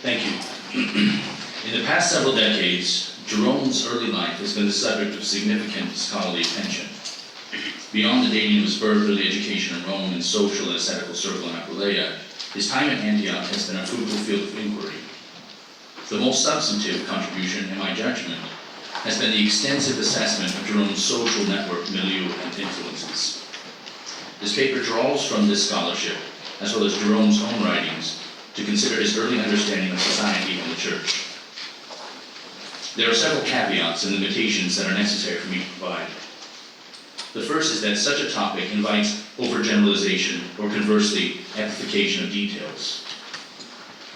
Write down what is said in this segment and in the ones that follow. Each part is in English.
Thank you. In the past several decades, Jerome's early life has been the subject of significant scholarly attention. Beyond the dating of his birth, early education in Rome, and social and ascetical circle in Aquileia, his time at Antioch has been a fruitful field of inquiry. The most substantive contribution, in my judgment, has been the extensive assessment of Jerome's social network, milieu, and influences. This paper draws from this scholarship, as well as Jerome's own writings, to consider his early understanding of society and the church. There are several caveats and limitations that are necessary for me to provide. The first is that such a topic invites overgeneralization, or conversely, amplification of details.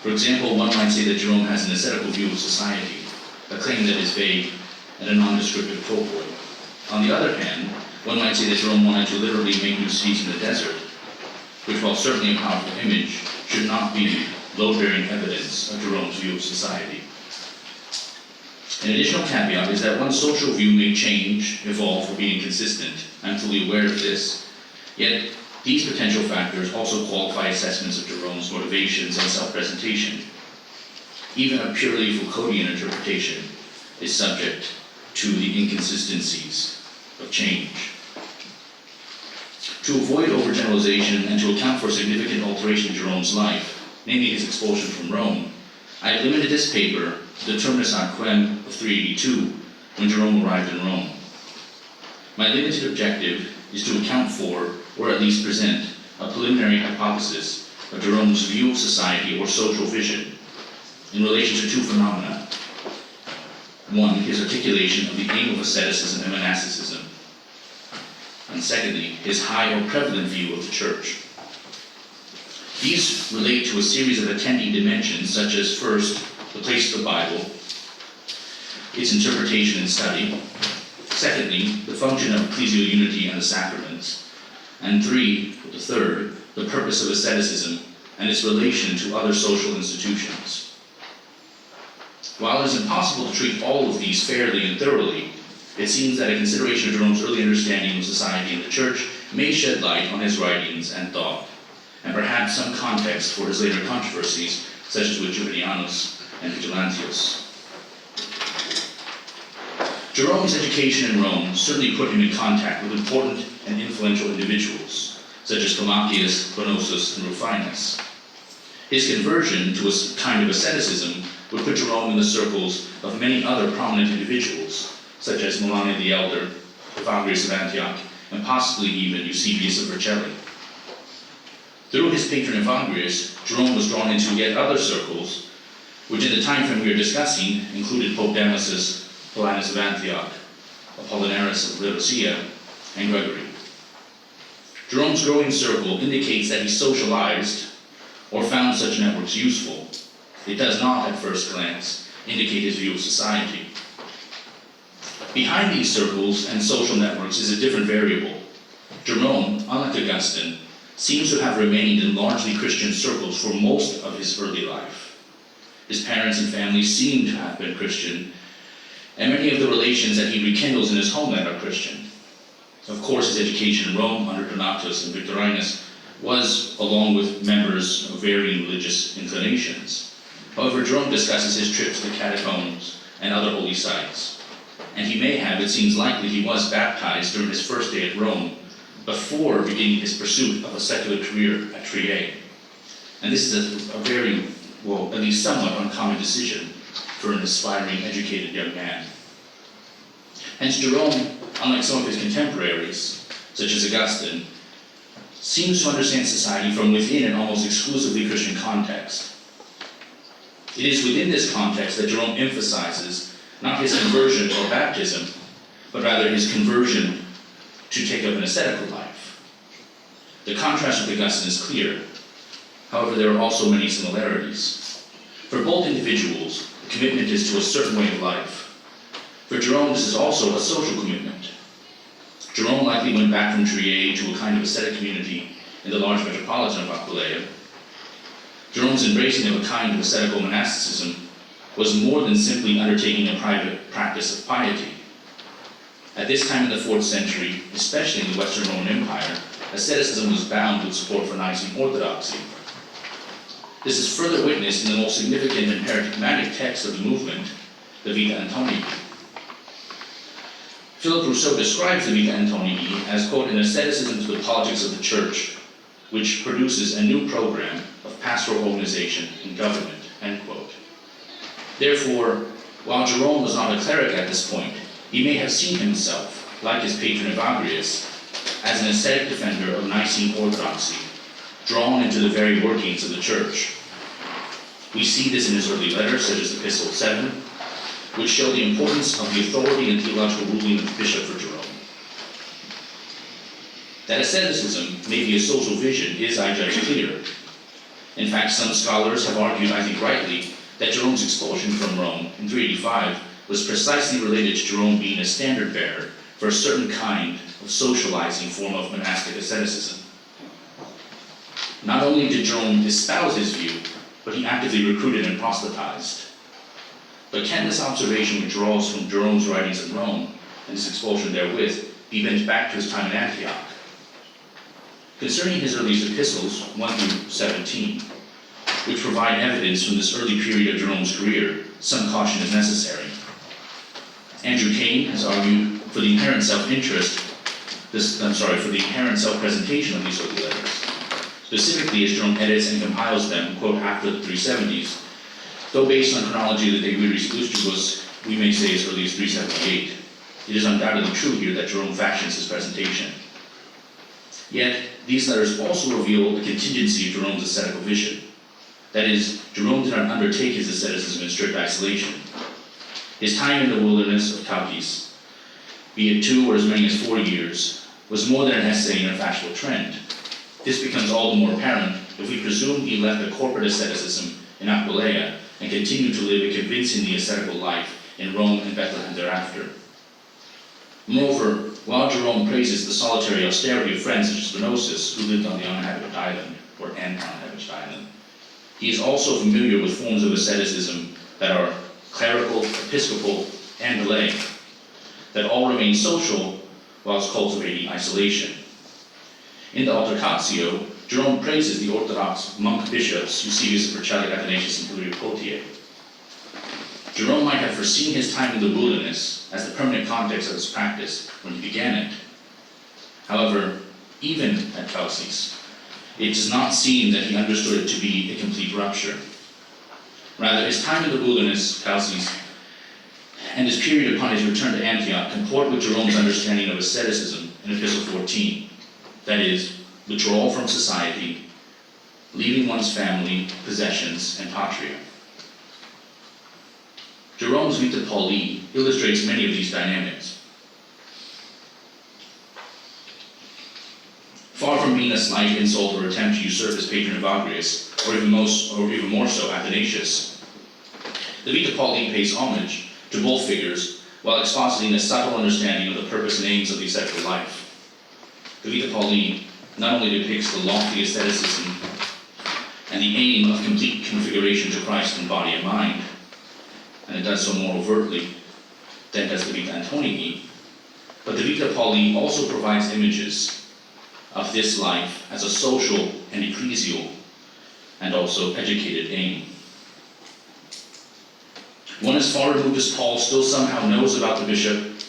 For example, one might say that Jerome has an ascetical view of society, a claim that is vague and a non-descriptive focal. On the other hand, one might say that Jerome wanted to literally make new cities in the desert, which, while certainly a powerful image, should not be load-bearing evidence of Jerome's view of society. An additional caveat is that one's social view may change, evolve, or be inconsistent. I'm fully aware of this. Yet, these potential factors also qualify assessments of Jerome's motivations and self-presentation. Even a purely Foucauldian interpretation is subject to the inconsistencies of change. To avoid overgeneralization and to account for significant alteration in Jerome's life, namely his expulsion from Rome, I have limited this paper to the terminus ad quem of 382, when Jerome arrived in Rome. My limited objective is to account for, or at least present, a preliminary hypothesis of Jerome's view of society or social vision in relation to two phenomena. One, his articulation of the aim of asceticism and monasticism, and secondly, his high or prevalent view of the church. These relate to a series of attending dimensions, such as, first, the place of the Bible, its interpretation and study; secondly, the function of ecclesial unity and the sacraments; and the third, the purpose of asceticism and its relation to other social institutions. While it is impossible to treat all of these fairly and thoroughly, it seems that a consideration of Jerome's early understanding of society and the church may shed light on his writings and thought, and perhaps some context for his later controversies, such as with Ljubljana and Vigilantius. Jerome's education in Rome certainly put him in contact with important and influential individuals, such as Clemmons, Hieronymus, and Rufinus. His conversion to a kind of asceticism would put Jerome in the circles of many other prominent individuals, such as Melania the Elder, Evagrius of Antioch, and possibly even Eusebius of Vercelli. Through his patron Evagrius, Jerome was drawn into yet other circles, which in the time frame we are discussing included Pope Damasus, Paulinus of Antioch, Apollinaris of Laodicea, and Gregory. Jerome's growing circle indicates that he socialized or found such networks useful. It does not, at first glance, indicate his view of society. Behind these circles and social networks is a different variable. Jerome, unlike Augustine, seems to have remained in largely Christian circles for most of his early life. His parents and family seem to have been Christian, and many of the relations that he rekindles in his homeland are Christian. Of course, his education in Rome under Donatus and Victorinus was, along with members of varying religious inclinations. However, Jerome discusses his trips to the catacombs and other holy sites, and he may have, it seems likely, he was baptized during his first day at Rome, before beginning his pursuit of a secular career at Trier. And this is a very, well, at least somewhat uncommon decision for an aspiring, educated young man. Hence, Jerome, unlike some of his contemporaries, such as Augustine, seems to understand society from within an almost exclusively Christian context. It is within this context that Jerome emphasizes not his conversion or baptism, but rather his conversion to take up an ascetical life. The contrast with Augustine is clear. However, there are also many similarities. For both individuals, the commitment is to a certain way of life. For Jerome, this is also a social commitment. Jerome likely went back from Trier to a kind of ascetic community in the large metropolitan of Aquileia. Jerome's embracing of a kind of ascetical monasticism was more than simply undertaking a private practice of piety. At this time in the 4th century, especially in the Western Roman Empire, asceticism was bound with support for Nicene orthodoxy. This is further witnessed in the most significant and paradigmatic text of the movement, the Vita Antonii. Philip Rousseau describes the Vita Antonii as, quote, an asceticism to the politics of the Church, which produces a new program of pastoral organization and government, end quote. Therefore, while Jerome was not a cleric at this point, he may have seen himself, like his patron Evagrius, as an ascetic defender of Nicene orthodoxy, drawn into the very workings of the Church. We see this in his early letters, such as Epistle 7, which show the importance of the authority and theological ruling of the bishop for Jerome. That asceticism may be a social vision is, I judge, clear. In fact, some scholars have argued, I think rightly, that Jerome's expulsion from Rome in 385 was precisely related to Jerome being a standard bearer for a certain kind of socializing form of monastic asceticism. Not only did Jerome espouse his view, but he actively recruited and proselytized. But can this observation, which draws from Jerome's writings in Rome and his expulsion therewith, be bent back to his time in Antioch? Concerning his earliest epistles, 1 through 17, which provide evidence from this early period of Jerome's career, some caution is necessary. Andrew Kane has argued for the inherent self-interest, for the inherent self-presentation of these early letters. Specifically, as Jerome edits and compiles them, quote, after the 370s, though based on chronology that De Viris Illustribus, we may say as early as 378. It is undoubtedly true here that Jerome fashions his presentation. Yet, these letters also reveal the contingency of Jerome's ascetical vision. That is, Jerome did not undertake his asceticism in strict isolation. His time in the wilderness of Chalcis, be it 2 or as many as 4 years, was more than an essay in a fashionable trend. This becomes all the more apparent if we presume he left a corporate asceticism in Aquileia and continued to live a convincingly ascetical life in Rome and Bethlehem thereafter. Moreover, while Jerome praises the solitary austerity of friends such as Venosus, who lived on the uninhabited island, or an uninhabited island, he is also familiar with forms of asceticism that are clerical, episcopal, and lay, that all remain social whilst cultivating isolation. In the Altercatio, Jerome praises the Orthodox monk bishops Eusebius of Vercelli, Athanasius, and Hilary of Poitiers. Jerome might have foreseen his time in the wilderness as the permanent context of his practice when he began it. However, even at Chalcis, it does not seem that he understood it to be a complete rupture. Rather, his time in the wilderness, Chalcis, and his period upon his return to Antioch comport with Jerome's understanding of asceticism in Epistle 14. That is, withdrawal from society, leaving one's family, possessions, and patria. Jerome's Vita Pauline illustrates many of these dynamics. Far from being a slight insult or attempt to usurp his patron Evagrius, or even more so Athanasius, the Vita Pauline pays homage to both figures while expositing a subtle understanding of the purpose and aims of the ascetical life. The Vita Pauline not only depicts the lofty asceticism and the aim of complete configuration to Christ in body and mind, and it does so more overtly than does the Vita Antonii, but the Vita Pauline also provides images of this life as a social and ecclesial and also educated aim. One as far removed as Paul still somehow knows about the bishop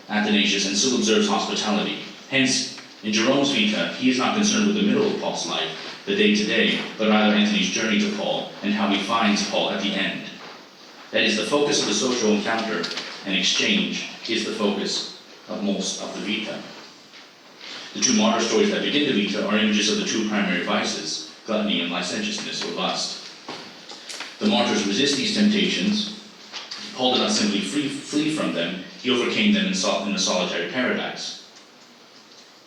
Athanasius and still observes hospitality. Hence, in Jerome's Vita, he is not concerned with the middle of Paul's life, the day-to-day, but rather Anthony's journey to Paul and how he finds Paul at the end. That is, the focus of the social encounter and exchange is the focus of most of the Vita. The two martyr stories that begin the Vita are images of the two primary vices, gluttony and licentiousness or lust. The martyrs resist these temptations. Paul did not simply flee from them, he overcame them in a solitary paradise.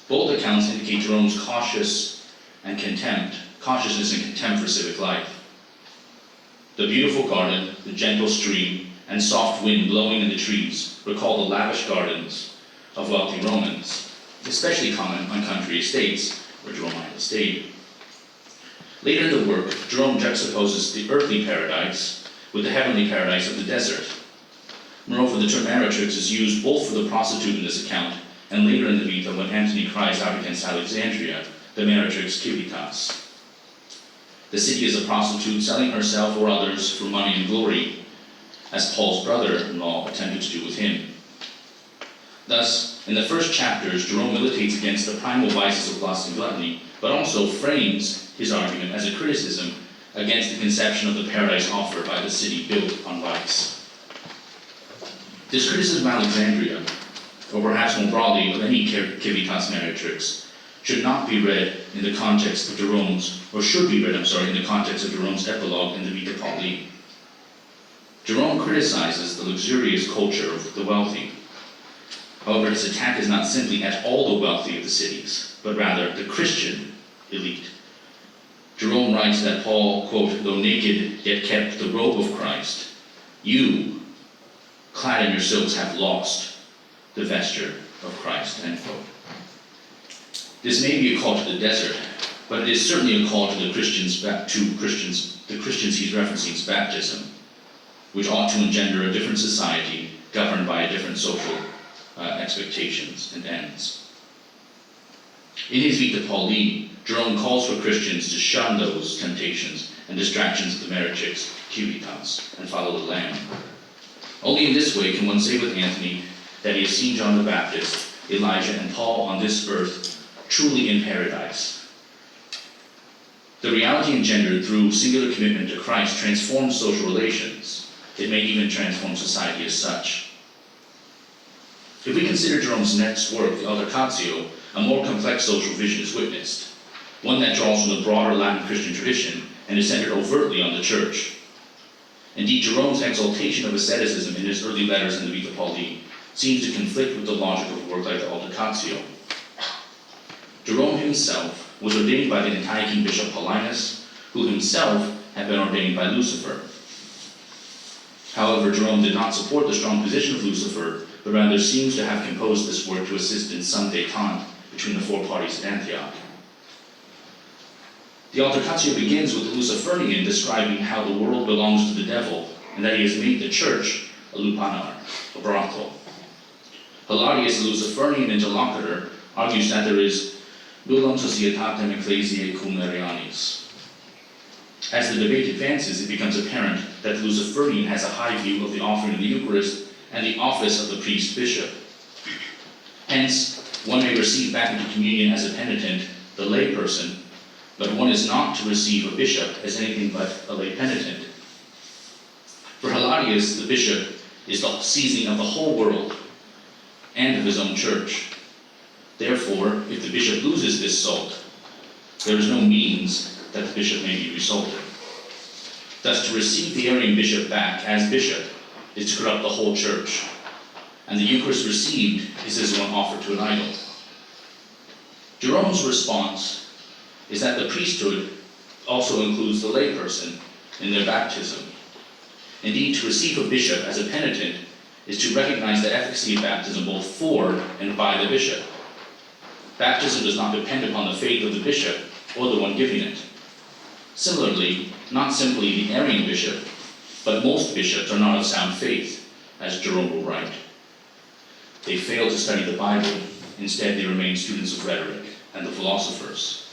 Both accounts indicate Jerome's cautiousness and contempt for civic life. The beautiful garden, the gentle stream, and soft wind blowing in the trees recall the lavish gardens of wealthy Romans, especially common on country estates, where Jerome might have stayed. Later in the work, Jerome juxtaposes the earthly paradise with the heavenly paradise of the desert. Moreover, the term meretrix is used both for the prostitute in this account and later in the Vita when Anthony cries out against Alexandria, the meretrix civitas. The city is a prostitute selling herself or others for money and glory, as Paul's brother-in-law attempted to do with him. Thus, in the first chapters, Jerome militates against the primal vices of lust and gluttony, but also frames his argument as a criticism against the conception of the paradise offered by the city built on vice. This criticism of Alexandria, or perhaps more broadly of any civitas meretrix, should not be read in the context of Jerome's, or should be read, in the context of Jerome's epilogue in the Vita Pauline. Jerome criticizes the luxurious culture of the wealthy. However, his attack is not simply at all the wealthy of the cities, but rather the Christian elite. Jerome writes that Paul, quote, though naked, yet kept the robe of Christ. You, clad in your silks, have lost the vesture of Christ, end quote. This may be a call to the desert, but it is certainly a call to the Christians he's referencing's baptism, which ought to engender a different society governed by different social expectations and ends. In his Vita Pauline, Jerome calls for Christians to shun those temptations and distractions of the meretrix civitas and follow the Lamb. Only in this way can one say with Anthony that he has seen John the Baptist, Elijah, and Paul on this earth truly in paradise. The reality engendered through singular commitment to Christ transforms social relations. It may even transform society as such. If we consider Jerome's next work, the Altercatio, a more complex social vision is witnessed, one that draws from the broader Latin Christian tradition and is centered overtly on the Church. Indeed, Jerome's exaltation of asceticism in his early letters in the Vita Pauline seems to conflict with the logic of a work like the Altercatio. Jerome himself was ordained by the Antiochian bishop Paulinus, who himself had been ordained by Lucifer. However, Jerome did not support the strong position of Lucifer, but rather seems to have composed this work to assist in some détente between the four parties at Antioch. The Altercatio begins with the Luciferian describing how the world belongs to the devil and that he has made the church a lupanar, a brothel. Hilarius, the Luciferian interlocutor, argues that there is nullum societatem ecclesiae cum Arianis. As the debate advances, it becomes apparent that the Luciferian has a high view of the offering of the Eucharist and the office of the priest-bishop. Hence, one may receive back into communion as a penitent, the layperson, but one is not to receive a bishop as anything but a lay penitent. For Hilarius, the bishop is the seasoning of the whole world and of his own church. Therefore, if the bishop loses this salt, there is no means that the bishop may be resalted. Thus, to receive the Arian bishop back as bishop is to corrupt the whole church, and the Eucharist received is as one offered to an idol. Jerome's response is that the priesthood also includes the layperson in their baptism. Indeed, to receive a bishop as a penitent is to recognize the efficacy of baptism both for and by the bishop. Baptism does not depend upon the faith of the bishop or the one giving it. Similarly, not simply the Arian bishop, but most bishops are not of sound faith, as Jerome will write. They fail to study the Bible. Instead, they remain students of rhetoric and the philosophers.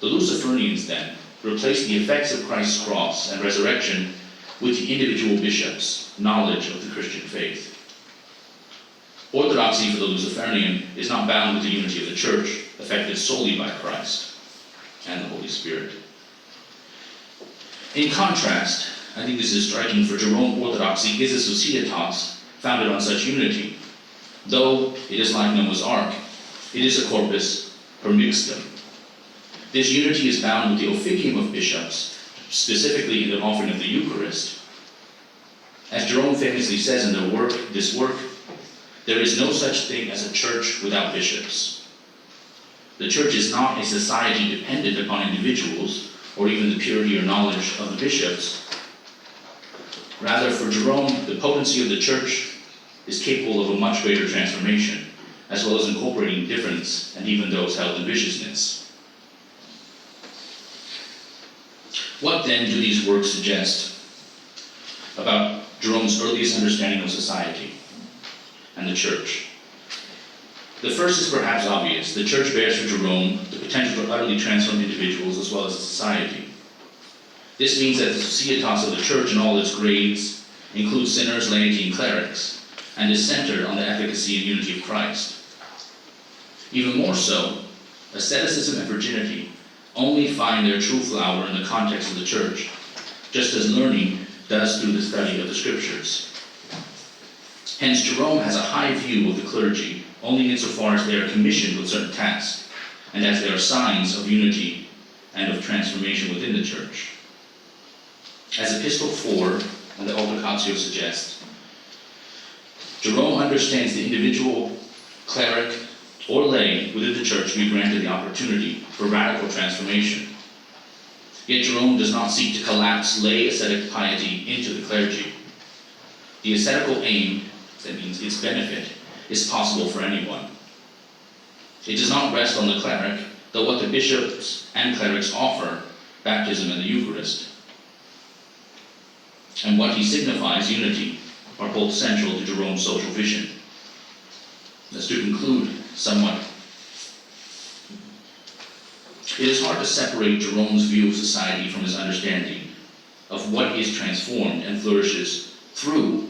The Luciferians, then, replace the effects of Christ's cross and resurrection with the individual bishop's knowledge of the Christian faith. Orthodoxy for the Luciferian is not bound with the unity of the Church, affected solely by Christ and the Holy Spirit. In contrast, I think this is striking, for Jerome, orthodoxy is a societas founded on such unity. Though it is like Noah's Ark, it is a corpus permixtum. This unity is bound with the officium of bishops, specifically in the offering of the Eucharist. As Jerome famously says in this work, there is no such thing as a church without bishops. The church is not a society dependent upon individuals, or even the purity or knowledge of the bishops. Rather, for Jerome, the potency of the church is capable of a much greater transformation, as well as incorporating difference and even those held in viciousness. What then do these works suggest about Jerome's earliest understanding of society and the church? The first is perhaps obvious. The Church bears for Jerome the potential to utterly transform individuals as well as society. This means that the societas of the Church in all its grades includes sinners, laity, and clerics, and is centered on the efficacy and unity of Christ. Even more so, asceticism and virginity only find their true flower in the context of the Church, just as learning does through the study of the Scriptures. Hence, Jerome has a high view of the clergy only insofar as they are commissioned with certain tasks, and as they are signs of unity and of transformation within the Church. As Epistle 4 and the Altocatio suggest, Jerome understands the individual cleric or lay within the Church to be granted the opportunity for radical transformation. Yet Jerome does not seek to collapse lay ascetic piety into the clergy. The ascetical aim, that means its benefit, is possible for anyone. It does not rest on the cleric, though what the bishops and clerics offer, baptism and the Eucharist, and what he signifies, unity, are both central to Jerome's social vision. Thus, to conclude somewhat, it is hard to separate Jerome's view of society from his understanding of what is transformed and flourishes through,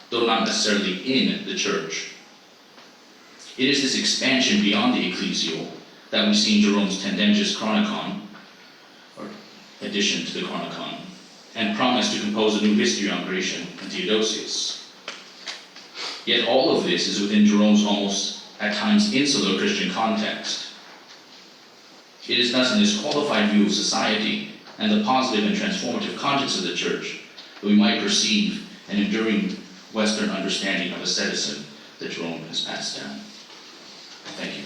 though not necessarily in, the Church. It is this expansion beyond the ecclesial that we see in Jerome's Tendentious Chronicon, or addition to the Chronicon, and promise to compose a new history on Gratian and Theodosius. Yet all of this is within Jerome's almost, at times, insular Christian context. It is thus in this qualified view of society and the positive and transformative context of the Church that we might perceive an enduring Western understanding of asceticism that Jerome has passed down. Thank you.